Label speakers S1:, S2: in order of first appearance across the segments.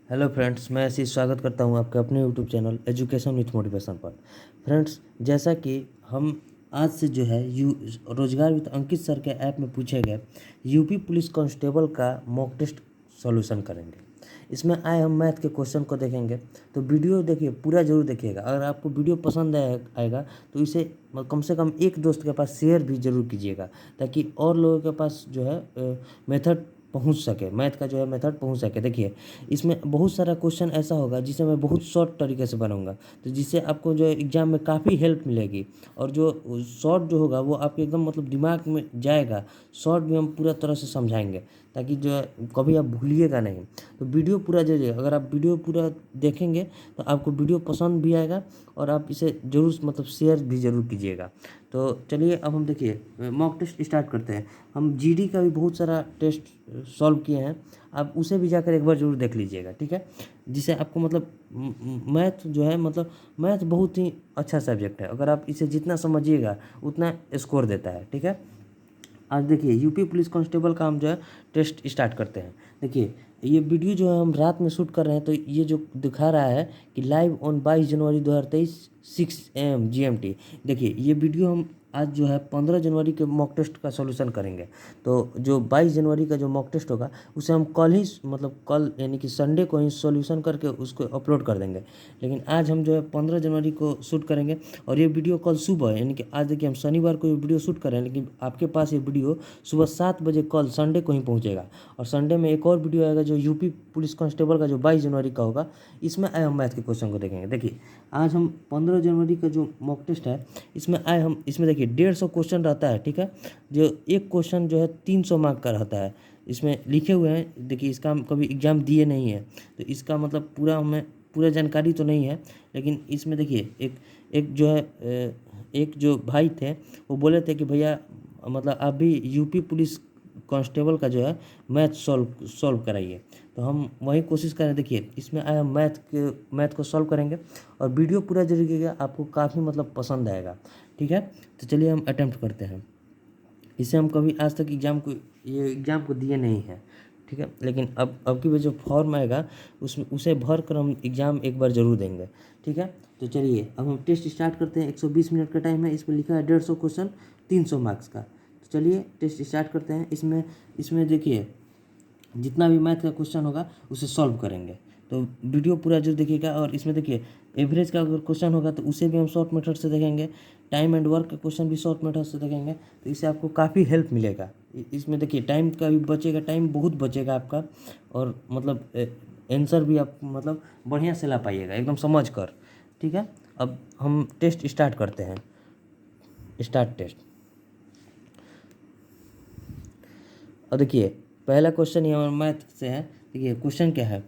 S1: Hello friends, मैं ऐसे ही स्वागत करता हूं आपके अपने YouTube channel education with motivation पर। फ्रेंड्स, जैसा कि हम आज से जो है रोजगार विद अंकित सर के ऐप में पूछे गए यूपी पुलिस कांस्टेबल का मॉक टेस्ट सॉल्यूशन करेंगे। इसमें आए हम मैथ के क्वेश्चन को देखेंगे। तो वीडियो देखिए, पूरा जरूर देखिएगा। अगर आपको वीडियो पसंद आएगा तो इसे कम से कम एक दोस्त के पास शेयर भी जरूर कीजिएगा, ताकि और लोगों के पास जो है मेथड पहुंच सके, मैथ का जो है मेथड पहुंच सके। देखिए, इसमें बहुत सारा क्वेश्चन ऐसा होगा जिसे मैं बहुत शॉर्ट तरीके से बनाऊंगा, तो जिससे आपको जो है एग्जाम में काफ़ी हेल्प मिलेगी। और जो शॉर्ट जो होगा वो आपके एकदम मतलब दिमाग में जाएगा। शॉर्ट भी हम पूरा तरह से समझाएंगे, ताकि जो है कभी आप भूलिएगा नहीं। तो वीडियो पूरा देखिए। अगर आप वीडियो पूरा देखेंगे तो आपको वीडियो पसंद भी आएगा और आप इसे ज़रूर मतलब शेयर भी ज़रूर कीजिएगा। तो चलिए, अब हम देखिए मॉक टेस्ट स्टार्ट करते हैं। हम जीडी का भी बहुत सारा टेस्ट सॉल्व किए हैं, आप उसे भी जाकर एक बार ज़रूर देख लीजिएगा, ठीक है। जिससे आपको मतलब मैथ जो है, मतलब मैथ बहुत ही अच्छा सब्जेक्ट है। अगर आप इसे जितना समझिएगा उतना स्कोर देता है, ठीक है। आज देखिए, यूपी पुलिस कांस्टेबल का हम जो है टेस्ट स्टार्ट करते हैं। देखिए, ये वीडियो जो है हम रात में शूट कर रहे हैं, तो ये जो दिखा रहा है कि live on 22 January 2023 6 AM GMT। देखिए, ये वीडियो हम आज जो है 15 जनवरी के मॉक टेस्ट का सॉल्यूशन करेंगे। तो जो 22 जनवरी का जो मॉक टेस्ट होगा उसे हम कल ही मतलब कल यानी कि संडे को ही सॉल्यूशन करके उसको अपलोड कर देंगे। लेकिन आज हम जो है 15 जनवरी को शूट करेंगे और ये वीडियो कल सुबह, यानी कि आज देखिए हम शनिवार को ये वीडियो शूट कर रहे हैं, लेकिन आपके पास ये वीडियो सुबह 7 बजे कल संडे को ही पहुंचेगा। और संडे में एक और वीडियो आएगा जो यूपी पुलिस कांस्टेबल का जो 22 जनवरी का होगा। इसमें आए हम मैथ के क्वेश्चन को देखेंगे। देखिए, आज हम 15 जनवरी का जो मॉक टेस्ट है इसमें आए हम, इसमें देखिए 150 क्वेश्चन रहता है, ठीक है। जो एक क्वेश्चन जो है 300 मार्क का रहता है। इसमें लिखे हुए हैं, देखिए इसका हम कभी एग्ज़ाम दिए नहीं है, तो इसका मतलब पूरा हमें पूरा जानकारी तो नहीं है। लेकिन इसमें देखिए एक एक जो है एक जो भाई थे वो बोले थे कि भैया मतलब आप भी यूपी पुलिस कांस्टेबल का जो है मैथ सॉल्व कराइए। तो हम वही कोशिश करें। देखिए, इसमें आए हम मैथ को सॉल्व करेंगे और वीडियो पूरा जरूर देखिएगा, आपको काफ़ी मतलब पसंद आएगा, ठीक है। तो चलिए हम अटेम्प्ट करते हैं। इसे हम कभी आज तक एग्ज़ाम को दिए नहीं हैं, ठीक है। लेकिन अब की जो फॉर्म आएगा उसमें उसे भर कर हम एग्ज़ाम एक बार ज़रूर देंगे, ठीक है। तो चलिए अब हम टेस्ट स्टार्ट करते हैं। 120 मिनट का टाइम है। इसमें लिखा है 150 क्वेश्चन 300 मार्क्स का। तो चलिए टेस्ट स्टार्ट करते हैं। इसमें देखिए जितना भी मैथ का क्वेश्चन होगा उसे सॉल्व करेंगे। तो वीडियो पूरा जो देखिएगा। और इसमें देखिए एवरेज का अगर क्वेश्चन होगा तो उसे भी हम शॉर्ट मेथड से देखेंगे। टाइम एंड वर्क का क्वेश्चन भी शॉर्ट मेथड से देखेंगे, तो इससे आपको काफ़ी हेल्प मिलेगा। इसमें देखिए टाइम का भी बचेगा, टाइम बहुत बचेगा आपका। और मतलब आंसर भी आप मतलब बढ़िया से ला पाइएगा एकदम समझ कर, ठीक है। अब हम टेस्ट स्टार्ट करते हैं। Start test. और देखिए पहला क्वेश्चन ये हमारा मैथ से है। देखिए क्वेश्चन क्या है।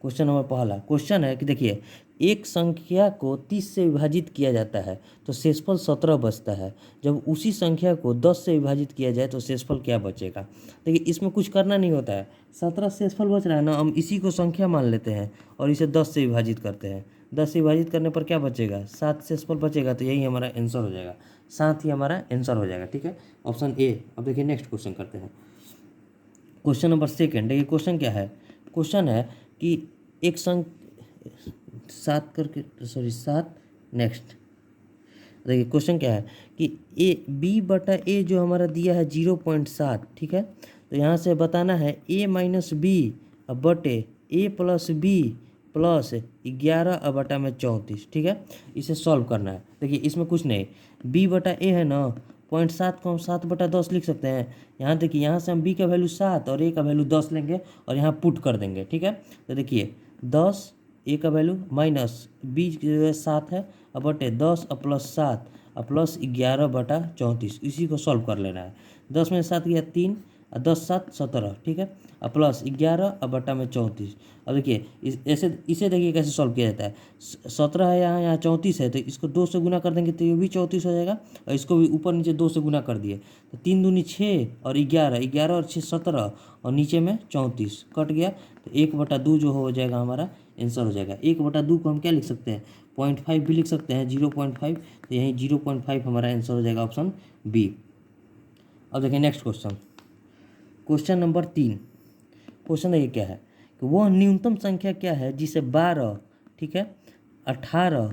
S1: क्वेश्चन नंबर पहला क्वेश्चन है कि देखिए एक संख्या को 30 से विभाजित किया जाता है तो शेषफल 17 बचता है। जब उसी संख्या को 10 से विभाजित किया जाए तो शेषफल क्या बचेगा। देखिए इसमें कुछ करना नहीं होता है। 17 शेषफल बच रहा है ना, हम इसी को संख्या मान लेते हैं और इसे 10 से विभाजित करते हैं। 10 से विभाजित करने पर क्या बचेगा, 7 शेषफल बचेगा। तो यही हमारा आंसर हो जाएगा, 7 ही हमारा आंसर हो जाएगा, ठीक है। Option A. अब देखिए नेक्स्ट क्वेश्चन करते हैं। Question number second. देखिए क्वेश्चन क्या है। क्वेश्चन है कि एक संख 7 करके सॉरी 7 नेक्स्ट। देखिए क्वेश्चन क्या है कि ए बी बटा ए जो हमारा दिया है 0.7, ठीक है। तो यहाँ से बताना है ए माइनस बी बटे ए प्लस बी प्लस 11 बटा में 34, ठीक है। इसे सॉल्व करना है। देखिए इसमें कुछ नहीं, बी बटा ए है ना, 0.7 को हम 7/10 लिख सकते हैं। यहाँ देखिए, यहाँ से हम बी का वैल्यू 7 और ए का वैल्यू 10 लेंगे और यहाँ पुट कर देंगे, ठीक है। तो देखिए 10 ए का वैल्यू माइनस बी जो है 7 है और बटे 10 और प्लस 7 और प्लस 11/34, इसी को सॉल्व कर लेना है। 10 में 7 गया 3 और 10 7 17, ठीक है। और प्लस 11 और बटा में 34। अब देखिए ऐसे इसे देखिए कैसे सॉल्व किया जाता है। 17 है, यहाँ 34 है, तो इसको 2 से गुना कर देंगे तो ये भी 34 हो जाएगा। और इसको भी ऊपर नीचे 2 से गुना कर दिए तो 3 दूनी 6 और 11, 11 और 6 17 और नीचे में 34 कट गया। तो 1/2 जो हो जाएगा हमारा आंसर हो जाएगा। 1/2 को हम क्या लिख सकते हैं, 0.5 भी लिख सकते हैं, 0.5। तो यहीं 0.5 हमारा आंसर हो जाएगा, ऑप्शन बी। अब देखिए next question. Question number 3। Question देखिए क्या है कि वह न्यूनतम संख्या क्या है जिसे 12, ठीक है, 18,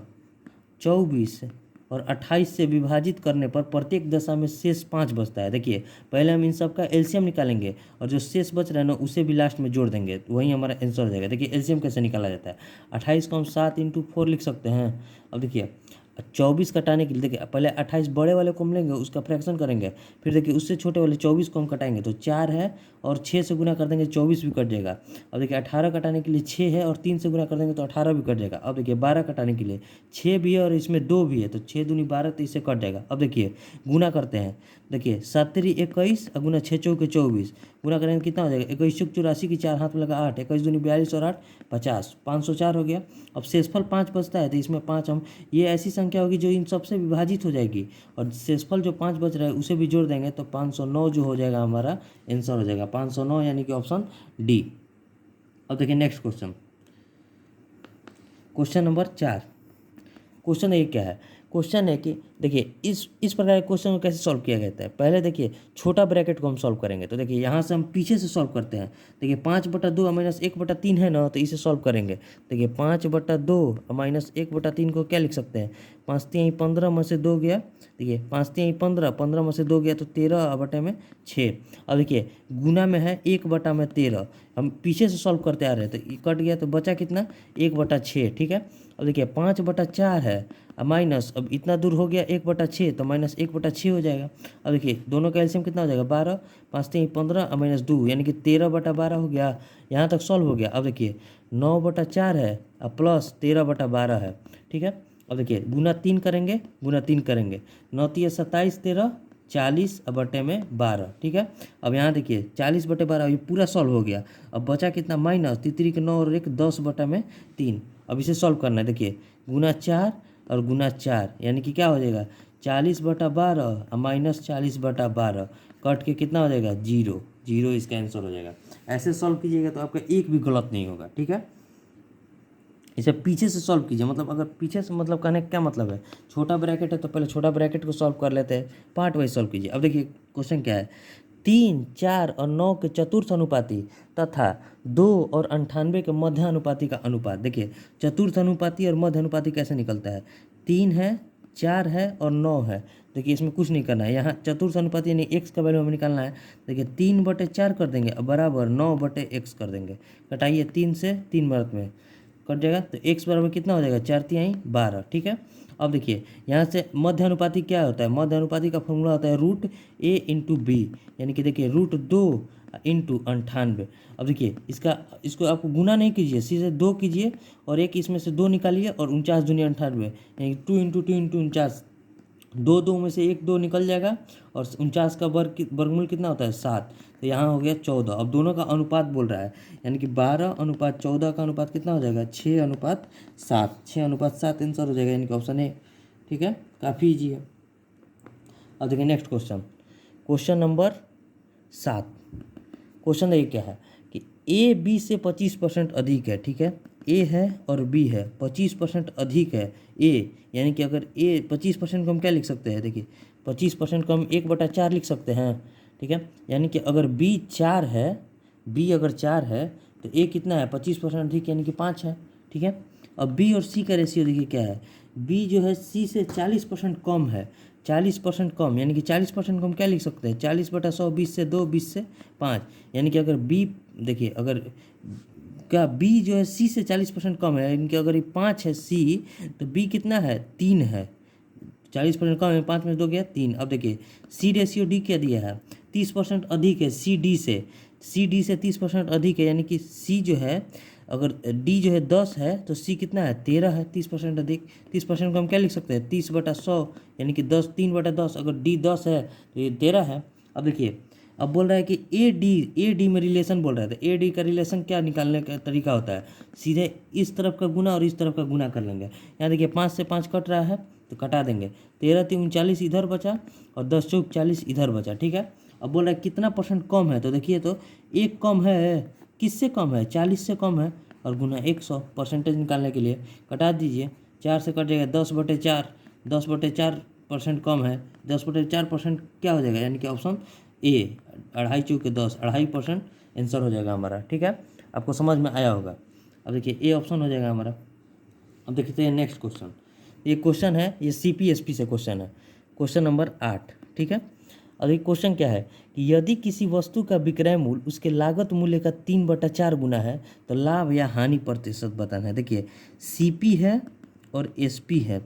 S1: 24 और 28 से विभाजित करने पर प्रत्येक दशा में शेष 5 बचता है। देखिए पहले हम इन सब का एलसीएम निकालेंगे और जो शेष बच रहा है ना उसे भी लास्ट में जोड़ देंगे, तो वही हमारा आंसर हो जाएगा। देखिए एलसीएम कैसे निकाला जाता है, 28 को हम 7 × 4 लिख सकते हैं। अब देखिए 24 कटाने के लिए देखिए पहले 28 बड़े वाले को हम लेंगे, उसका फ्रैक्शन करेंगे, फिर देखिए उससे छोटे वाले 24 को हम कटाएंगे तो 4 है और 6 से गुना कर देंगे 24 भी कट जाएगा। अब देखिए 18 कटाने के लिए 6 है और 3 से गुना कर देंगे तो 18 भी कट जाएगा। अब देखिए 12 कटाने के लिए 6 भी है और इसमें 2 भी है तो 6 दूनी 12 तो इससे कट जाएगा। अब देखिए गुना करते हैं, देखिए 7 × 21 और गुना 6 × 4 = 24, गुना करेंगे कितना हो जाएगा, 21 × 84 की 4 हाथ में लगा 8, 21 दूनी 42 और 8 50, 504 हो गया। अब शेषफल 5 बचता है तो इसमें 5 हम, ये ऐसी संख्या होगी जो इन सबसे विभाजित हो जाएगी और शेषफल जो 5 बच रहा है उसे भी जोड़ देंगे तो 509 जो हो जाएगा हमारा आंसर हो जाएगा 509, यानी कि ऑप्शन डी। अब देखिए next question, question number 4। Question ये क्या है, क्वेश्चन है कि देखिए इस प्रकार के क्वेश्चन को कैसे सॉल्व किया जाता है। पहले देखिए छोटा ब्रैकेट को हम सॉल्व करेंगे, तो देखिए यहाँ से हम पीछे से सॉल्व करते हैं। देखिए 5/2 -1/3 है ना, तो इसे सॉल्व करेंगे। देखिए 5/2 -1/3 को क्या लिख सकते हैं, 5 × 3 = 15 में से 2 गया, देखिए 5 × 3 = 15, 15 में से 2 गया तो 13/6। अब देखिए गुना में है 1/13, हम पीछे से सॉल्व करते आ रहे हैं तो ये कट गया तो बचा कितना 1/6, ठीक है। अब देखिए 5/4 है माइनस, अब इतना दूर हो गया 1/6 तो -1/6 हो जाएगा। अब देखिए दोनों का एलसीएम कितना हो जाएगा 12, 5 × 3 = 15 और -2 यानी कि 13/12 हो गया। यहाँ तक सॉल्व हो गया। अब देखिए 9/4 है और प्लस 13/12 है, ठीक है। अब देखिए गुना 3 करेंगे, 9 × 3 = 27, 13 40 और बटे में 12, ठीक है। अब यहाँ देखिए 40/12 ये पूरा सॉल्व हो गया। अब बचा कितना माइनस 3 के 9 और 1 10/3। अब इसे सॉल्व करना है, देखिए गुना 4 और गुना 4 यानी कि क्या हो जाएगा 40/12 और -40/12 कट के कितना हो जाएगा 0, 0 इसका आंसर हो जाएगा। ऐसे सॉल्व कीजिएगा तो आपका एक भी गलत नहीं होगा, ठीक है। इसे पीछे से सॉल्व कीजिए, मतलब अगर पीछे से मतलब कहने का क्या मतलब है, छोटा ब्रैकेट है तो पहले छोटा ब्रैकेट को सॉल्व कर लेते हैं, पार्ट वाइज सॉल्व कीजिए। अब देखिए क्वेश्चन क्या है, 3, 4 और 9 के चतुर्थ अनुपाती तथा 2 और 98 के मध्य अनुपाती का अनुपात। देखिए चतुर्थ अनुपाती और मध्य अनुपाती कैसे निकलता है, 3 है, 4 है और 9 है। देखिए इसमें कुछ नहीं करना है, यहाँ चतुर्थ अनुपाती यानी x का वैल्यू हमें निकालना है। देखिए 3/4 कर देंगे और बराबर 9/x कर देंगे, कटाइए 3 से 3 बार में कट जाएगा तो x बराबर कितना हो जाएगा 4 × 3 = 12, ठीक है। अब देखिए यहाँ से मध्य अनुपाती क्या होता है, मध्य अनुपाती का फॉर्मूला होता है √a × b, यानी कि देखिए √2 × 98। अब देखिए इसको आपको गुना नहीं कीजिए, सीधे 2 कीजिए और एक इसमें से 2 निकालिए और 49 दूनी 98 यानी 2 × 2 × 49, 2 में से 1 2 निकल जाएगा और 49 का वर्गमूल कितना होता है 7, तो यहाँ हो गया 14। अब दोनों का अनुपात बोल रहा है, यानी कि 12:14 का अनुपात कितना हो जाएगा 6:7, 6:7 आंसर हो जाएगा, यानी कि ऑप्शन ए, ठीक है। काफ़ी ईजी है। अब देखिए next question, question number 7। Question ये क्या है कि ए बी से 25% अधिक है, ठीक है। ए है और बी है, 25% अधिक है ए, यानी कि अगर ए 25% को हम क्या लिख सकते हैं, देखिए 25% को हम 1/4 लिख सकते हैं, ठीक है। यानी कि अगर बी 4 है, बी अगर 4 है तो ए कितना है 25% अधिक यानी कि 5 है, ठीक है। अब बी और सी का रेशियो देखिए क्या है, बी जो है सी से 40% कम है, 40% कम यानी कि 40% को हम क्या लिख सकते हैं 40/100, 20 से 2, 20 से 5, यानी कि अगर बी देखिए अगर क्या बी जो है सी से 40% कम है, यानी कि अगर ये 5 है सी तो बी कितना है 3 है, 40% कम है, 5 में से 2 गया 3। अब देखिए सी रेशियो डी क्या दिया है 30% अधिक है सी डी से, सी डी से 30% अधिक है, यानी कि सी जो है अगर डी जो है 10 है तो सी कितना है 13 है, 30% अधिक। 30% को हम क्या लिख सकते हैं 30/100 यानी कि 10, 3/10, अगर डी 10 है तो ये 13 है। अब देखिए अब बोल रहा है कि ए डी में रिलेशन बोल रहा है, तो ए डी का रिलेशन क्या निकालने का तरीका होता है, सीधे इस तरफ का गुना और इस तरफ का गुना कर लेंगे। यहाँ देखिए 5 से 5 कट रहा है तो कटा देंगे, 13 × 3 = 39 इधर बचा और 10 × 4 = 40 इधर बचा, ठीक है। अब बोल रहा है कितना % कम है, तो देखिए तो एक कम है, किससे कम है 40 से कम है और गुना 100 परसेंटेज निकालने के लिए कटा दीजिए, 4 से कट जाएगा 10/4, 10/4% कम है, 10/4% क्या हो जाएगा यानी कि ऑप्शन ए 2.5 × 10, 2.5% आंसर हो जाएगा हमारा, ठीक है। आपको समझ में आया होगा। अब देखिए ए ऑप्शन हो जाएगा हमारा। अब देखते हैं नेक्स्ट क्वेश्चन। ये क्वेश्चन है, ये CPSP से क्वेश्चन है, क्वेश्चन नंबर 8। ठीक है। अब ये क्वेश्चन क्या है कि यदि किसी वस्तु का विक्रय मूल्य उसके लागत मूल्य का 3/4 गुना है तो लाभ या हानि प्रतिशत बताना है। देखिए CP है और SP है।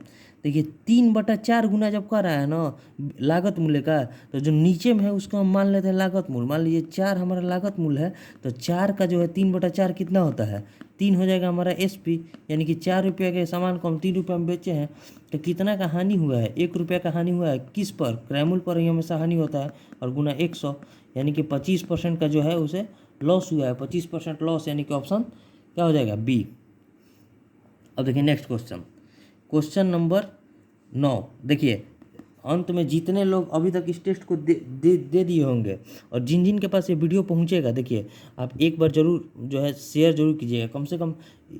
S1: देखिए 3/4 गुना जब कर रहा है ना लागत मूल्य का, तो जो नीचे में है उसको हम मान लेते हैं लागत मूल्य। मान लीजिए 4 हमारा लागत मूल्य है, तो 4 का जो है 3/4 कितना होता है, 3 हो जाएगा हमारा SP। यानी कि 4 रुपये के सामान को हम 3 रुपये में बेचे हैं, तो कितना का हानि हुआ है, 1 रुपये का हानि हुआ है। किस पर, क्रय मूल्य पर ही हमेशा हानि होता है, और गुना 100, यानी कि 25% का जो है उसे लॉस हुआ है। 25% लॉस, यानी कि ऑप्शन क्या हो जाएगा, B। अब देखिए नेक्स्ट क्वेश्चन, क्वेश्चन नंबर 9। देखिए अंत में जितने लोग अभी तक इस टेस्ट को दे दिए होंगे और जिन जिन के पास ये वीडियो पहुंचेगा, देखिए आप एक बार ज़रूर जो है शेयर जरूर कीजिएगा। कम से कम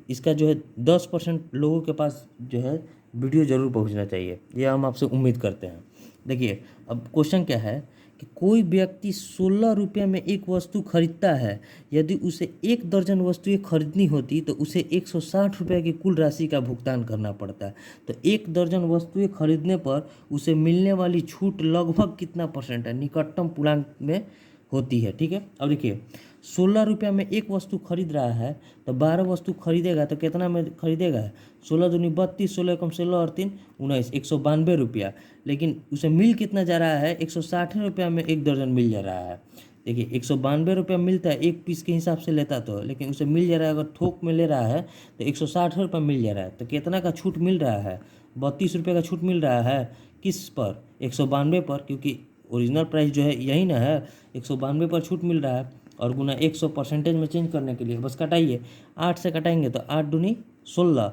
S1: इसका जो है 10% लोगों के पास जो है वीडियो ज़रूर पहुंचना चाहिए, ये हम आपसे उम्मीद करते हैं। देखिए अब क्वेश्चन क्या है कि कोई व्यक्ति 16 रुपये में एक वस्तु खरीदता है। यदि उसे 1 दर्जन वस्तुएं खरीदनी होती तो उसे 160 रुपये की कुल राशि का भुगतान करना पड़ता है। तो 1 दर्जन वस्तुएं खरीदने पर उसे मिलने वाली छूट लगभग कितना % है, निकटतम पूर्णांक में होती है। ठीक है। अब देखिए 16 रुपया में एक वस्तु खरीद रहा है, तो 12 वस्तु खरीदेगा तो कितना में खरीदेगा, 16 दूनी 32, 16 कम 16 और 3 19, 192 रुपया। लेकिन उसे मिल कितना जा रहा है, 160 रुपया में 1 दर्जन मिल जा रहा है। देखिए 192 रुपया मिलता है एक पीस के हिसाब से लेता तो, लेकिन उसे मिल जा रहा है, अगर थोक में ले रहा है तो 160 रुपया मिल जा रहा है। तो कितना का छूट मिल रहा है, 32 रुपये का छूट मिल रहा है। किस पर, 192 पर, क्योंकि ओरिजिनल प्राइस जो है यही ना है, 192 पर छूट मिल रहा है। और गुना 100 % में चेंज करने के लिए बस कटाइए, 8 से कटाएंगे तो 8 दूनी 16,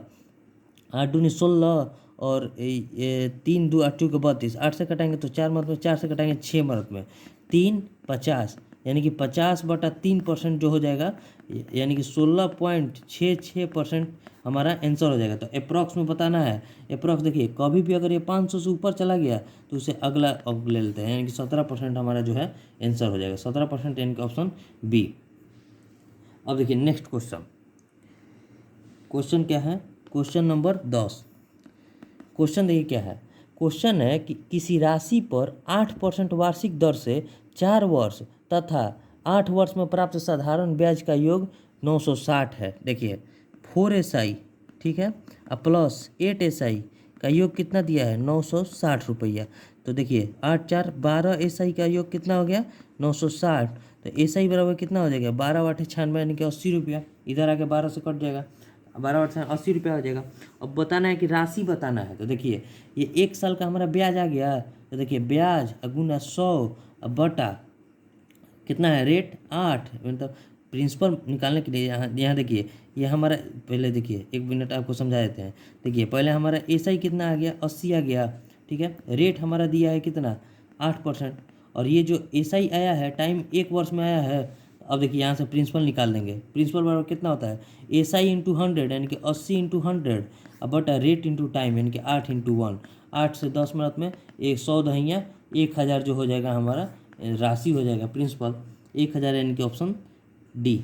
S1: 8 दूनी 16 और 3 2 8 के 32, 8 से कटाएंगे तो 4 मरत में, 4 से कटाएंगे 6 मरत में, 3 50, यानी कि 50/3% जो हो जाएगा, यानी कि 16.66% हमारा आंसर हो जाएगा। तो अप्रॉक्स में बताना है। अप्रॉक्स देखिए कभी भी अगर ये 500 से ऊपर चला गया तो उसे अगला अब ले लेते हैं, यानी कि 17% हमारा जो है आंसर हो जाएगा, 17%, यानी कि ऑप्शन B। अब देखिए नेक्स्ट क्वेश्चन, क्वेश्चन क्या है, क्वेश्चन नंबर 10। क्वेश्चन देखिए क्या है, क्वेश्चन है कि किसी राशि पर 8% वार्षिक दर से 4 वर्ष तथा 8 वर्ष में प्राप्त साधारण ब्याज का योग 960 है। देखिए 4SI, ठीक है, प्लस 8SI का योग कितना दिया है, 960 रुपया। तो देखिए 8 4 12 SI का योग कितना हो गया, 960। तो SI बराबर कितना हो जाएगा, 12 8 96, यानी कि 80 रुपया। इधर आके 12 से कट जाएगा, 12 8 80 रुपया हो जाएगा। अब बताना है कि राशि बताना है। तो देखिए ये 1 साल का हमारा ब्याज आ गया। तो देखिए ब्याज गुना 100 बटा कितना है, रेट 8, मतलब प्रिंसिपल निकालने के लिए यहाँ देखिए ये हमारा, पहले देखिए 1 मिनट आपको समझा देते हैं। देखिए पहले हमारा SI कितना आ गया, 80 आ गया। ठीक है, रेट हमारा दिया है कितना, 8%, और ये जो SI आया है टाइम 1 वर्ष में आया है। अब देखिए यहाँ से प्रिंसिपल निकाल देंगे। प्रिंसिपल बराबर कितना होता है, SI × 100, यानी कि 80 × 100 बटा रेट इंटू टाइम, यानी कि 8 × 1। 8 से 10 मिनट में 100 दहिया 1000 जो हो जाएगा हमारा राशि हो जाएगा, प्रिंसिपल 1000, यानी कि ऑप्शन D।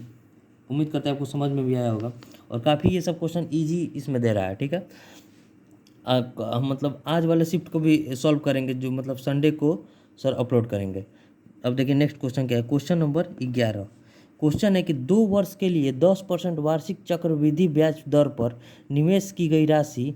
S1: उम्मीद करते हैं आपको समझ में भी आया होगा, और काफ़ी ये सब क्वेश्चन इजी इसमें दे रहा है। ठीक है, हम मतलब आज वाले शिफ्ट को भी सॉल्व करेंगे, जो मतलब संडे को सर अपलोड करेंगे। अब देखिए नेक्स्ट क्वेश्चन क्या है, क्वेश्चन नंबर 11। क्वेश्चन है कि 2 वर्ष के लिए 10% वार्षिक चक्रवृद्धि ब्याज दर पर निवेश की गई राशि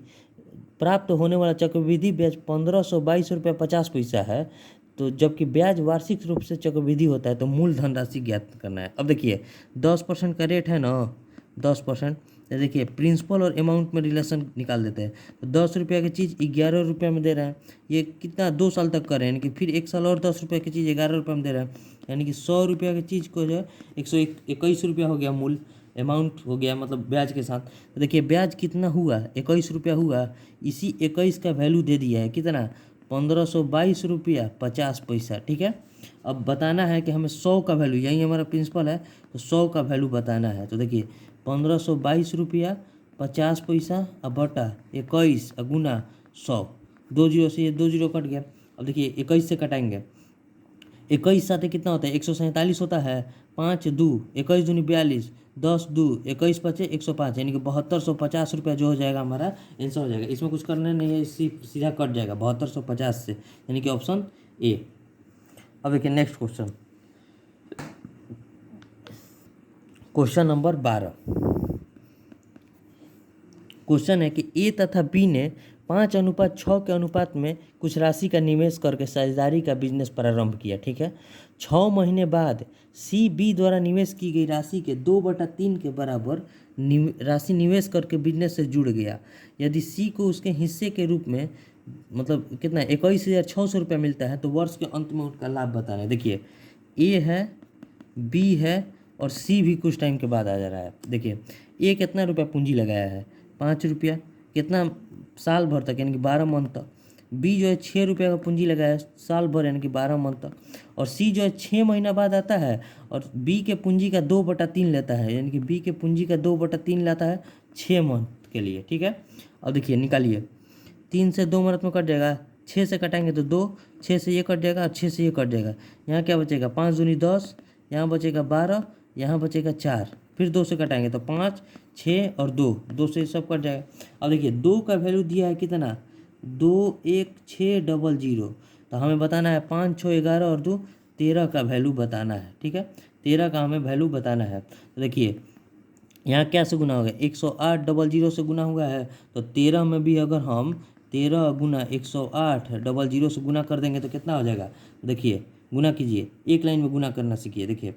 S1: प्राप्त होने वाला चक्रवृद्धि ब्याज 1522 रुपया 50 पैसा है। तो जबकि ब्याज वार्षिक रूप से चक्रवृद्धि होता है, तो मूल धनराशि ज्ञात करना है। अब देखिए 10% का रेट है ना, 10%, तो देखिए प्रिंसिपल और अमाउंट में रिलेशन निकाल देते हैं। तो 10 रुपया की चीज़ 11 रुपये में दे रहे हैं, ये कितना 2 साल तक कर रहे हैं, यानी कि फिर 1 साल और 10 रुपये की चीज़ 11 रुपये में दे रहे हैं, यानी कि 100 रुपया की चीज़ को जो है 121 रुपया हो गया, मूल अमाउंट हो गया, मतलब ब्याज के साथ। तो देखिए ब्याज कितना हुआ, 21 रुपया हुआ। इसी 21 का वैल्यू दे दिया है कितना, 1522 रुपया 50 पैसा। ठीक है, अब बताना है कि हमें 100 का वैल्यू, यही हमारा प्रिंसिपल है, तो 100 का वैल्यू बताना है। तो देखिए 1522 रुपया 50 पैसा अब बटा 21 गुना 100, 2 जीरो से ये 2 जीरो कट गया। अब देखिए 21 से कटाएंगे, 21 साथ कितना होता है, 147 होता है, 5 2 21 दूनी 42, 10×2 = 21 × 5 = 105, यानी कि 7250 रुपया जो हो जाएगा हमारा आंसर हो जाएगा। इसमें कुछ करना नहीं है, सीधा कट जाएगा 7250 से, यानी कि ऑप्शन ए। अब देखिए next question, question number 12। Question है कि ए तथा बी ने 5:6 के अनुपात में कुछ राशि का निवेश करके साझेदारी का बिजनेस प्रारंभ किया। ठीक है, 6 महीने बाद सी बी द्वारा निवेश की गई राशि के 2/3 के बराबर राशि निवेश करके बिजनेस से जुड़ गया। यदि सी को उसके हिस्से के रूप में मतलब कितना 21,600 रुपया मिलता है तो वर्ष के अंत में उनका लाभ बताना है। देखिए ए है, बी है और सी भी कुछ टाइम के बाद आ जा रहा है। देखिए ए कितना रुपया पूंजी लगाया है, 5 रुपया, कितना साल भर तक यानी कि 12 मंथ तक। बी जो है 6 रुपया का पूंजी लगाया है साल भर यानी कि 12 मंथ तक। और सी जो है 6 महीना बाद आता है और बी के पूंजी का 2/3 लेता है, यानी कि बी के पूंजी का 2/3 लाता है 6 मंथ के लिए। ठीक है, अब देखिए निकालिए, 3 से 2 मिनट में कट जाएगा, 6 से कटाएंगे तो 2, 6 से ये कट जाएगा और 6 से ये कट जाएगा। यहाँ क्या बचेगा, 5 दूनी 10, यहाँ बचेगा 12, यहाँ बचेगा 4, फिर 2 से कटाएंगे तो 5, 6 और 2, 2 से सब कट जाएगा। अब देखिए 2 का वैल्यू दिया है कितना, 21600, तो हमें बताना है 5, 6, 11 और 2 13 का वैल्यू बताना है। ठीक है, 13 का हमें वैल्यू बताना है। तो देखिए यहाँ क्या से गुना हो गया, 108 से गुना हुआ है, तो 13 में भी अगर हम 13 गुना 108 से गुना कर देंगे तो कितना हो जाएगा। देखिए गुना कीजिए, एक लाइन में गुना करना सीखिए। देखिए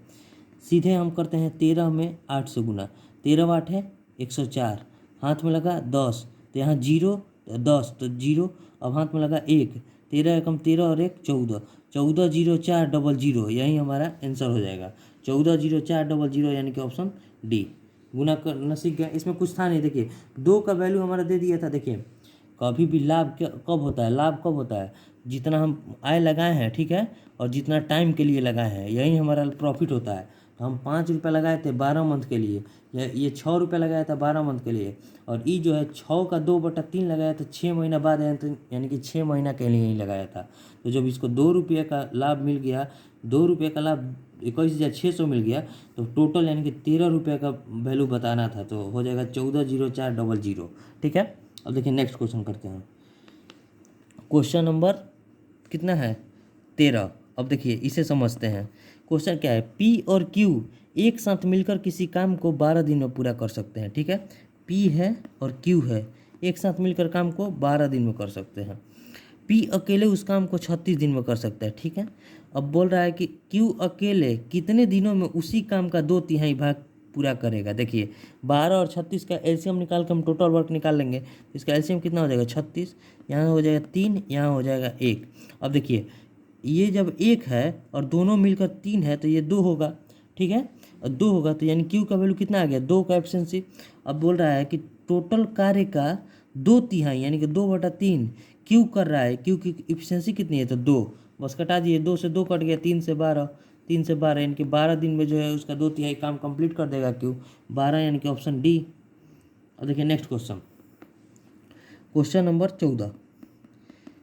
S1: सीधे हम करते हैं 13 में 8 से गुना, 13 8 है 104, हाथ में लगा 10 तो यहाँ 0 10 तो 0, अब हाथ में लगा 1, 13 एकम 13 और 1 14, 140400, यही हमारा आंसर हो जाएगा 140400, यानी कि ऑप्शन डी। गुना करना सीख गया, इसमें कुछ था नहीं। देखिए 2 का वैल्यू हमारा दे दिया था। देखिए कभी भी लाभ कब होता है, लाभ कब होता है, जितना हम आय लगाए हैं, ठीक है, और जितना टाइम के लिए लगाए हैं, यही हमारा प्रॉफिट होता है। तो हम 5 रुपये लगाए थे 12 मंथ के लिए, ये 6 रुपये लगाया था 12 मंथ के लिए, और ये जो है 6 का 2/3 लगाया था 6 महीना बाद, यानी कि 6 महीना के लिए ही लगाया था। तो जब इसको 2 रुपये का लाभ मिल गया, 2 रुपये का लाभ 21,600 मिल गया, तो टोटल यानी कि 13 रुपये का वैल्यू बताना था, तो हो जाएगा 140400। ठीक है, अब देखिए नेक्स्ट क्वेश्चन करते हैं। क्वेश्चन नंबर कितना है, 13। अब देखिए इसे समझते हैं। क्वेश्चन क्या है, पी और क्यू एक साथ मिलकर किसी काम को 12 दिन में पूरा कर सकते हैं। ठीक है, पी है और क्यू है, एक साथ मिलकर काम को 12 दिन में कर सकते हैं। पी अकेले उस काम को 36 दिन में कर सकता है। ठीक है, अब बोल रहा है कि क्यू अकेले कितने दिनों में उसी काम का 2/3 भाग पूरा करेगा। देखिए 12 और 36 का एलसीएम निकाल के हम टोटल वर्क निकाल लेंगे, इसका एलसीएम कितना हो जाएगा 36, यहाँ हो जाएगा 3, यहाँ हो जाएगा 1। अब देखिए ये जब 1 है और दोनों मिलकर 3 है तो ये 2 होगा। ठीक है, और 2 होगा तो यानी क्यू का वैल्यू कितना आ गया, 2 का एफिशिएंसी। अब बोल रहा है कि टोटल कार्य का 2/3 यानी कि 2/3 क्यू कर रहा है, क्यू की एफिशिएंसी कितनी है तो 2, बस कटा दिए, 2 से 2 कट गया, 3 से 12, 3 से 12 यानी कि 12 दिन में जो है उसका 2/3 काम कंप्लीट कर देगा क्यू, 12 यानी कि ऑप्शन डी। अब देखिए next question, question number 14।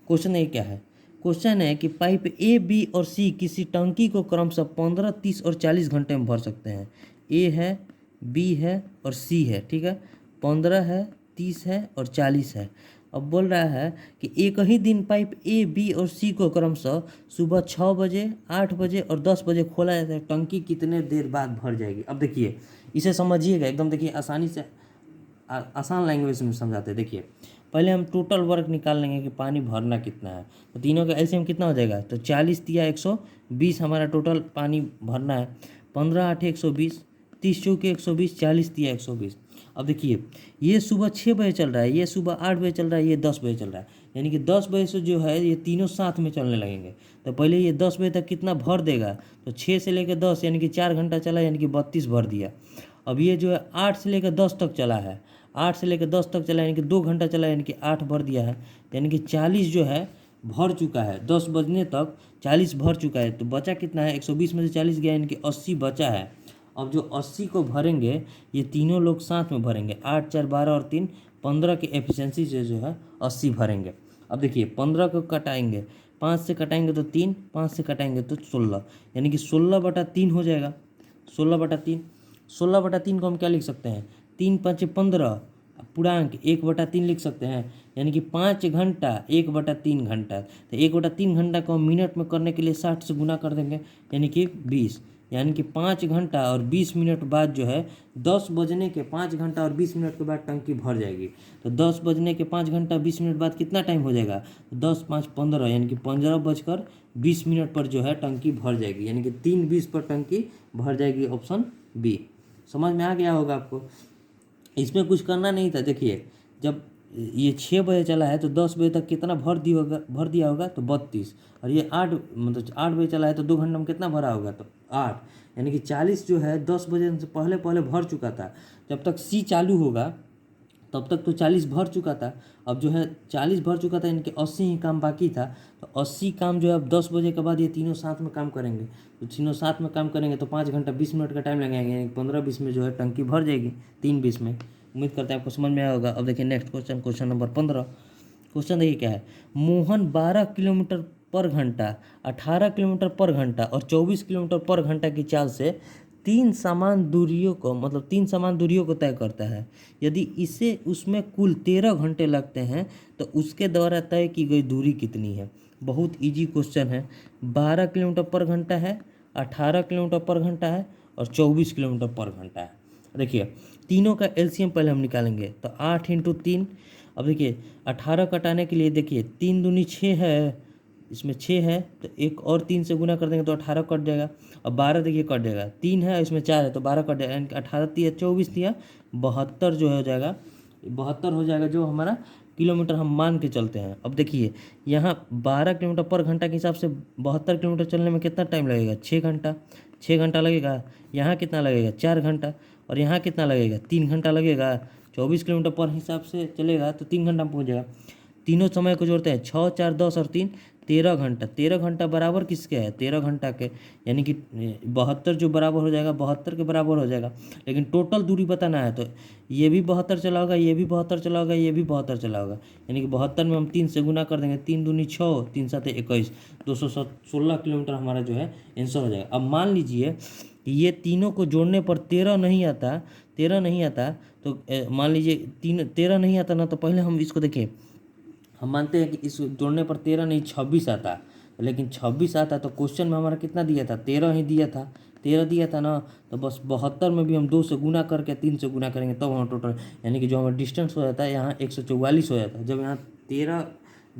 S1: Question ये क्या है, क्वेश्चन है कि पाइप ए बी और सी किसी टंकी को क्रमशः 15, 30 और 40 घंटे में भर सकते हैं। ए है, बी है और सी है। ठीक है, 15 है, 30 है और 40 है। अब बोल रहा है कि एक ही दिन पाइप ए बी और सी को क्रमशः सुबह 6 बजे, 8 बजे और 10 बजे खोला जाता है, टंकी कितने देर बाद भर जाएगी। अब देखिए इसे समझिएगा एकदम, देखिए आसानी से आसान लैंग्वेज में समझाते हैं। देखिए पहले हम टोटल वर्क निकाल लेंगे कि पानी भरना कितना है, तो तीनों का एलसीएम कितना हो जाएगा, तो 40 तिया 120 हमारा टोटल पानी भरना है, 15 8 120, 30 चौके 120, 40 तिया 120। अब देखिए ये सुबह 6 बजे चल रहा है, ये सुबह 8 बजे चल रहा है, ये 10 बजे चल रहा है, यानी कि 10 बजे से जो है ये तीनों साथ में चलने लगेंगे। तो पहले ये 10 बजे तक कितना भर देगा, तो 6 से लेकर 10 यानी कि 4 घंटा चला, यानी कि 32 भर दिया। अब ये जो है 8 से लेकर 10 तक चला है, 8 से लेकर 10 तक चला यानी कि 2 घंटा चला, यानी कि 8 भर दिया है, यानी कि 40 जो है भर चुका है, 10 बजने तक 40 भर चुका है। तो बचा कितना है, 120 में से 40 गया यानी कि 80 बचा है। अब जो 80 को भरेंगे ये तीनों लोग साथ में भरेंगे, 8 4 12 और 3 15 के एफिशिएंसी से जो है 80 भरेंगे। अब देखिए 15 को कटाएंगे, 5 से कटाएंगे तो 3, 5 से कटाएंगे तो 16, यानी कि 16/3 हो जाएगा, 16/3। 16/3 को हम क्या लिख सकते हैं, 3×5 = 15, पूर्णांक 1/3 लिख सकते हैं, यानी कि 5 घंटा 1/3 घंटा। तो 1/3 घंटा को हम मिनट में करने के लिए 60 से गुना कर देंगे, यानी कि 20, यानी कि 5 घंटा और 20 मिनट बाद जो है 10 बजने के 5 घंटा और 20 मिनट के बाद टंकी भर जाएगी। तो 10 बजने के 5 घंटा 20 मिनट बाद कितना टाइम हो जाएगा, 10 5 15, यानी कि 15:20 पर जो है टंकी भर जाएगी, यानी कि 3:20 पर टंकी भर जाएगी। Option B. समझ में आ गया होगा आपको। इसमें कुछ करना नहीं था। देखिए, जब ये 6 बजे चला है तो 10 बजे तक कितना भर दिया होगा तो 32, और ये 8 बजे चला है तो 2 घंटा में कितना भरा होगा तो 8, यानी कि 40 जो है 10 बजे से पहले पहले भर चुका था। जब तक सी चालू होगा तब तक तो 40 भर चुका था। अब जो है 40 भर चुका था, इनके 80 ही काम बाकी था। तो 80 काम जो है अब 10 बजे के बाद ये तीनों साथ में काम करेंगे। तो तीनों साथ में काम करेंगे तो 5 घंटा 20 मिनट का टाइम लगेगा, यानी 15:20 में जो है टंकी भर जाएगी, 3:20 में। उम्मीद करते हैं आपको समझ में आया होगा। अब देखिए next question, question number 15। Question देखिए क्या है। मोहन 12 किलोमीटर पर घंटा, 18 किलोमीटर पर घंटा और 24 किलोमीटर पर घंटा की चाल से तीन समान दूरियों को तय करता है। यदि इसे उसमें कुल 13 घंटे लगते हैं तो उसके द्वारा तय की गई दूरी कितनी है। बहुत इजी क्वेश्चन है। 12 किलोमीटर पर घंटा है, 18 किलोमीटर पर घंटा है और 24 किलोमीटर पर घंटा है। देखिए, तीनों का एलसीएम पहले हम निकालेंगे तो 8 × 3। अब देखिए 18 कटाने के लिए देखिए 3 दूनी 6 है, इसमें 6 है तो एक और 3 से गुना कर देंगे तो 18 कट जाएगा। अब 12 देखिए कट जाएगा, 3 है इसमें 4 है तो 12 कट जाएगा, यानी कि 18 × 24 दिया 72 जो हो जाएगा, 72 हो जाएगा जो हमारा किलोमीटर हम मान के चलते हैं। अब देखिए यहाँ 12 किलोमीटर पर घंटा के हिसाब से 72 किलोमीटर चलने में कितना टाइम लगेगा, 6 घंटा। 6 घंटा लगेगा। यहाँ कितना लगेगा, 4 घंटा। और यहाँ कितना लगेगा, 3 घंटा लगेगा। 24 किलोमीटर पर हिसाब से चलेगा तो 3 घंटा में पहुँच जाएगा। तीनों समय को जोड़ते हैं, 6 4 10 और 3 13 घंटा। 13 घंटा बराबर किसके है, 13 घंटा के, यानी कि 72 जो बराबर हो जाएगा 72 के बराबर हो जाएगा। लेकिन टोटल दूरी बताना है तो ये भी 72 चला होगा, ये भी 72 चला होगा, ये भी 72 चला होगा, यानी कि 72 में हम 3 से गुना कर देंगे, 3 दूनी 6, 3 7 21, 216 किलोमीटर हमारा जो है आंसर हो जाएगा। अब मान लीजिए ये तीनों को जोड़ने पर 13 नहीं आता, तो मान लीजिए 13 नहीं आता ना, तो पहले हम इसको देखें। हम मानते हैं कि इस जोड़ने पर 13 नहीं 26 आता, लेकिन 26 आता तो क्वेश्चन में हमारा कितना दिया था, 13 ही दिया था। 13 दिया था ना, तो बस 72 में भी हम 2 से गुना करके 3 से गुना करेंगे तब हम टोटल, यानी कि जो हमारा डिस्टेंस हो जाता है यहाँ 144 हो जाता है। जब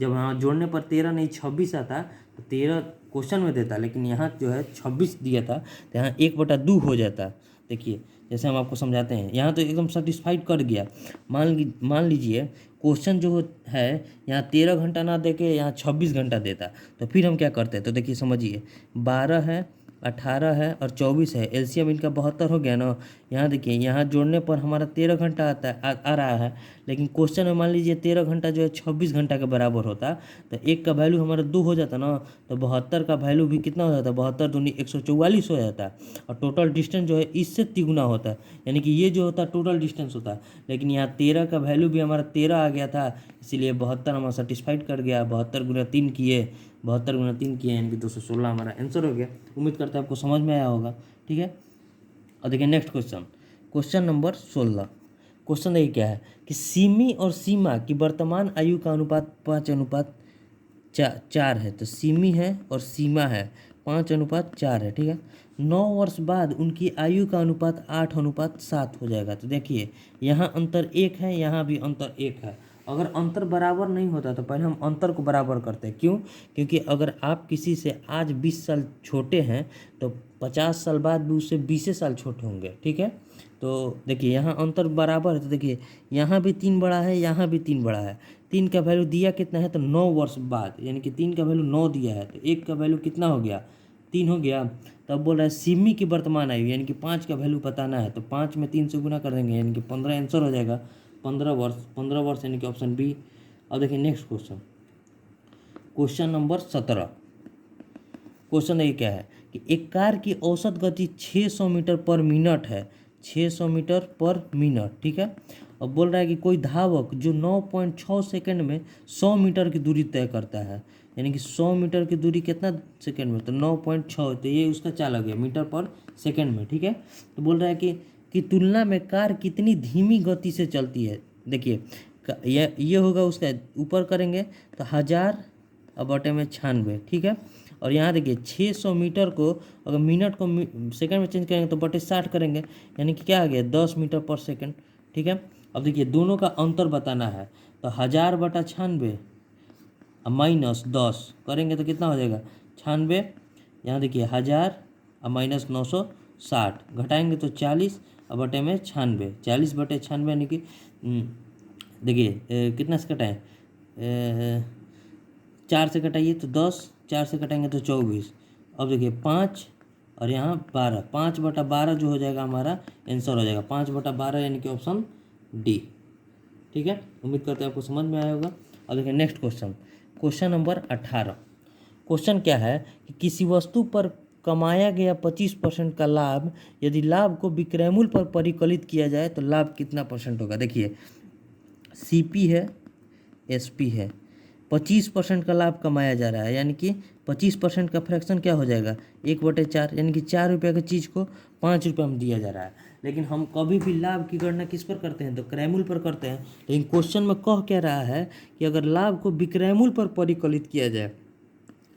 S1: यहाँ जोड़ने पर 13 नहीं 26 आता तो 13 क्वेश्चन में देता, लेकिन यहाँ जो है 26 दिया था तो यहाँ 1/2 हो जाता। देखिए जैसे हम आपको समझाते हैं, यहाँ तो एकदम सेटिस्फाइड कर गया। मान लीजिए क्वेश्चन जो है यहाँ 13 घंटा ना देके यहाँ 26 घंटा देता, तो फिर हम क्या करते हैं, तो देखिए समझिए 12 है, 18 है और 24 है, एलसीएम इनका 72 हो गया ना। यहाँ देखिए यहाँ जोड़ने पर हमारा 13 घंटा आता है, आ रहा है, लेकिन क्वेश्चन में मान लीजिए 13 घंटा जो है 26 घंटा के बराबर होता, तो एक का वैल्यू हमारा 2 हो जाता ना, तो 72 का वैल्यू भी कितना हो जाता, 72 दूनी 144 हो जाता। और टोटल डिस्टेंस जो है इससे तिगुना होता है, यानी कि ये जो होता है टोटल डिस्टेंस होता है, लेकिन यहाँ 13 का वैल्यू भी हमारा 13 आ गया था, इसीलिए 72 हमारा सेटिस्फाइड कर गया। 72 गुना 3 किए, 72 गुना 3 किए, यानी कि 216 हमारा आंसर हो गया। उम्मीद करते हैं आपको समझ में आया होगा। ठीक है, और देखिए next question, question number 16। Question देखिए क्या है कि सिमी और सीमा की वर्तमान आयु का अनुपात 5:4 है। तो सिमी है और सीमा है 5:4 है। ठीक है, 9 वर्ष बाद उनकी आयु का अनुपात 8:7 हो जाएगा। तो देखिए यहाँ अंतर 1 है, यहाँ भी अंतर 1 है। अगर अंतर बराबर नहीं होता तो पहले हम अंतर को बराबर करते हैं। क्यों? क्योंकि अगर आप किसी से आज 20 साल छोटे हैं तो 50 साल बाद भी उससे 20 साल छोटे होंगे। ठीक है, तो देखिए यहाँ अंतर बराबर है, तो देखिए यहाँ भी 3 बड़ा है, यहाँ भी 3 बड़ा है। 3 का वैल्यू दिया कितना है, तो 9 वर्ष बाद, यानी कि 3 का वैल्यू 9 दिया है, तो 1 का वैल्यू कितना हो गया, 3 हो गया। तब बोल रहा है सिमी की वर्तमान आयु, यानी कि 5 का वैल्यू बताना है, तो 5 में 3 से गुना कर देंगे, यानी कि 15 आंसर हो जाएगा। 15 वर्ष यानी कि ऑप्शन बी। अब देखिए next question, question number 17। Question ये क्या है कि एक कार की औसत गति 600 मीटर पर मिनट है, 600 मीटर पर मिनट। ठीक है, अब बोल रहा है कि कोई धावक जो 9.6 सेकंड में 100 मीटर की दूरी तय करता है, यानी कि 100 मीटर की दूरी कितना सेकंड में, तो 9.6, तो ये उसका चाल आ गया मीटर पर सेकंड में। ठीक है, तो बोल रहा है कि की तुलना में कार कितनी धीमी गति से चलती है। देखिए ये होगा उसका, ऊपर करेंगे तो 1000 और बटे में 96, ठीक है। और यहाँ देखिए 600 मीटर को अगर मिनट को सेकंड में चेंज करेंगे तो बटे 60 करेंगे, यानी कि क्या आ गया 10 मीटर पर सेकंड, ठीक है। अब देखिए दोनों का अंतर बताना है, तो 1000 बटा 96 माइनस 10 करेंगे तो कितना हो जाएगा 96। यहाँ देखिए 1000 और माइनस 960 घटाएंगे तो 40 और बटे में 96, 40 बटे 96 यानी कि देखिए कितना से कटाएँ, 4 से कटाइए तो 10, 4 से कटाएंगे तो 24। अब देखिए 5 और यहाँ 12, 5 बटा 12 जो हो जाएगा हमारा आंसर हो जाएगा 5 बटा 12, यानी कि ऑप्शन डी, ठीक है। उम्मीद करते हैं आपको समझ में आया होगा। अब देखिए next question, question number 18। Question क्या है कि किसी वस्तु पर कमाया गया 25% का लाभ यदि लाभ को विक्रय मूल्य पर परिकलित किया जाए तो लाभ कितना परसेंट होगा। देखिए सीपी है, एसपी है, 25% का लाभ कमाया जा रहा है, यानी कि 25% का फ्रैक्शन क्या हो जाएगा 1/4, यानी कि 4 रुपये की चीज़ को 5 रुपये में दिया जा रहा है। लेकिन हम कभी भी लाभ की गणना किस पर करते हैं, तो क्रय मूल्य पर करते हैं। लेकिन क्वेश्चन में कह क्या रहा है कि अगर लाभ को विक्रय मूल्य पर परिकलित किया जाए,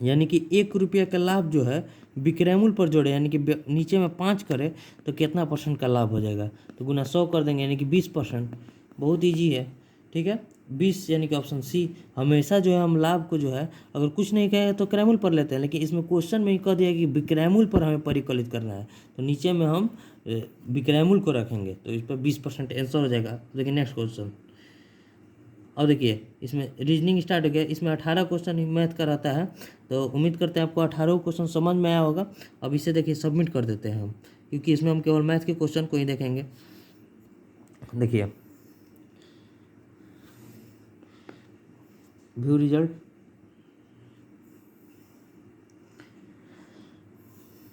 S1: यानी कि 1 रुपये का लाभ जो है विक्रय मूल्य पर जोड़े, यानी कि नीचे में 5 करे तो कितना परसेंट का लाभ हो जाएगा, तो गुना 100 कर देंगे, यानी कि 20%। बहुत ईजी है, ठीक है। 20 यानी कि ऑप्शन सी। हमेशा जो है हम लाभ को जो है अगर कुछ नहीं कहे तो क्रय मूल्य पर लेते हैं, लेकिन इसमें क्वेश्चन में ही कह दिया कि विक्रय मूल्य पर हमें परिकलित करना है, तो नीचे में हम विक्रय मूल्य को रखेंगे, तो इस पर 20% आंसर हो जाएगा। देखिए नेक्स्ट क्वेश्चन। अब देखिए इसमें रीजनिंग स्टार्ट हो गया। इसमें 18 क्वेश्चन मैथ का रहता है, तो उम्मीद करते हैं आपको 18 क्वेश्चन समझ में आया होगा। अब इसे देखिए सबमिट कर देते हैं हम, क्योंकि इसमें हम केवल मैथ के क्वेश्चन को ही देखेंगे। देखिए व्यू रिजल्ट,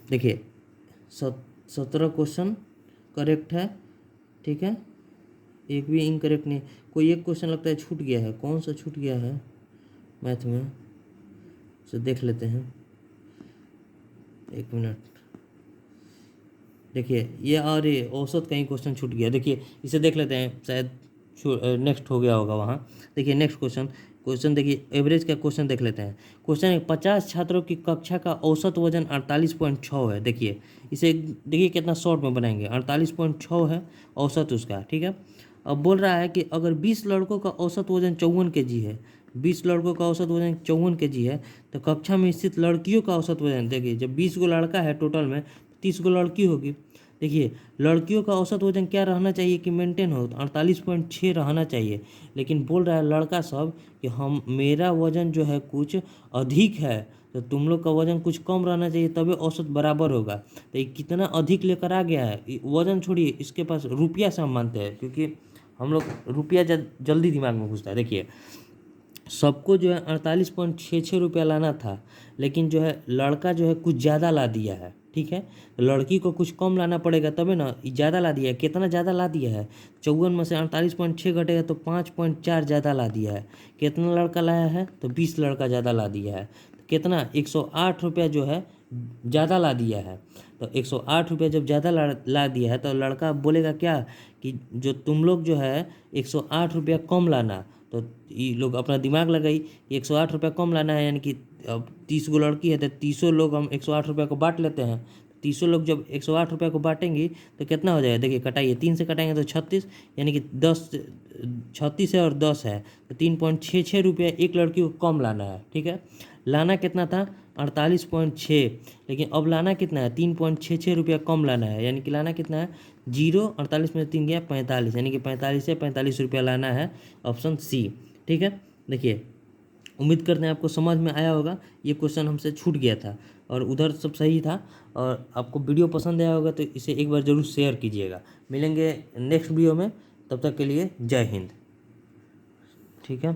S1: देखिए 17 क्वेश्चन करेक्ट है, ठीक है, एक भी इनकरेक्ट नहीं। कोई एक क्वेश्चन लगता है छूट गया है, कौन सा छूट गया है मैथ में, तो देख लेते हैं, एक मिनट। देखिए ये और ये औसत कहीं क्वेश्चन छूट गया, देखिए इसे देख लेते हैं, शायद नेक्स्ट हो गया होगा वहाँ। देखिए नेक्स्ट क्वेश्चन देखिए एवरेज का क्वेश्चन देख लेते हैं। क्वेश्चन है 50 छात्रों की कक्षा का औसत वजन 48.6 है। देखिए इसे देखिए कितना शॉर्ट में बनाएंगे, 48.6 है औसत उसका, ठीक है। अब बोल रहा है कि अगर 20 लड़कों का औसत वजन 54 kg है, 20 लड़कों का औसत वजन 54 kg है, तो कक्षा में स्थित लड़कियों का औसत वजन, देखिए जब 20 गो लड़का है टोटल में, 30 गो लड़की होगी। देखिए लड़कियों का औसत वजन क्या रहना चाहिए कि मेंटेन हो, 48.6 रहना चाहिए, लेकिन बोल रहा है लड़का सब कि हम मेरा वजन जो है कुछ अधिक है, तो तुम लोग का वजन कुछ कम रहना चाहिए, तभी औसत बराबर होगा। तो ये कितना अधिक लेकर आ गया है, वजन छोड़िए, इसके पास रुपया से हम मानते हैं, क्योंकि हम लोग रुपया जल्दी दिमाग में घुसता है। देखिए सबको जो है 48.66 रुपया लाना था, लेकिन जो है लड़का जो है कुछ ज़्यादा ला दिया है, ठीक है। लड़की को कुछ कम लाना पड़ेगा तभी ना, ज़्यादा ला दिया है। कितना ज़्यादा ला दिया है, 54 में से 48.6 घटेगा तो 5.4 ज़्यादा ला दिया है। कितना लड़का लाया है, तो 20 लड़का ज़्यादा ला दिया है। तो कितना 108 रुपया जो है ज़्यादा ला दिया है। तो 108 रुपया जब ज़्यादा ला दिया है, तो लड़का बोलेगा क्या कि जो तुम लोग जो है 108 रुपया कम लाना। तो ये लोग अपना दिमाग लगाई, 108 रुपया कम लाना है, यानी कि अब 30 गो लड़की है तो 30 लोग हम 108 रुपया को बांट लेते हैं। 30 लोग जब 108 रुपया को बांटेंगे तो कितना हो जाएगा, देखिए कटाइए, 3 से कटाएंगे तो 36, यानी कि 36 है और 10 है, तो 3.66 रुपया एक लड़की को कम लाना है, ठीक है। लाना कितना था 48.6, लेकिन अब लाना कितना है 3.66 रुपया कम लाना है, यानी कि लाना कितना है 0, 48 में 3 गया 45, यानी कि 45 से 45 रुपया लाना है, ऑप्शन सी, ठीक है। देखिए उम्मीद करते हैं आपको समझ में आया होगा। ये क्वेश्चन हमसे छूट गया था और उधर सब सही था। और आपको वीडियो पसंद आया होगा तो इसे एक बार ज़रूर शेयर कीजिएगा। मिलेंगे नेक्स्ट वीडियो में, तब तक के लिए जय हिंद, ठीक है।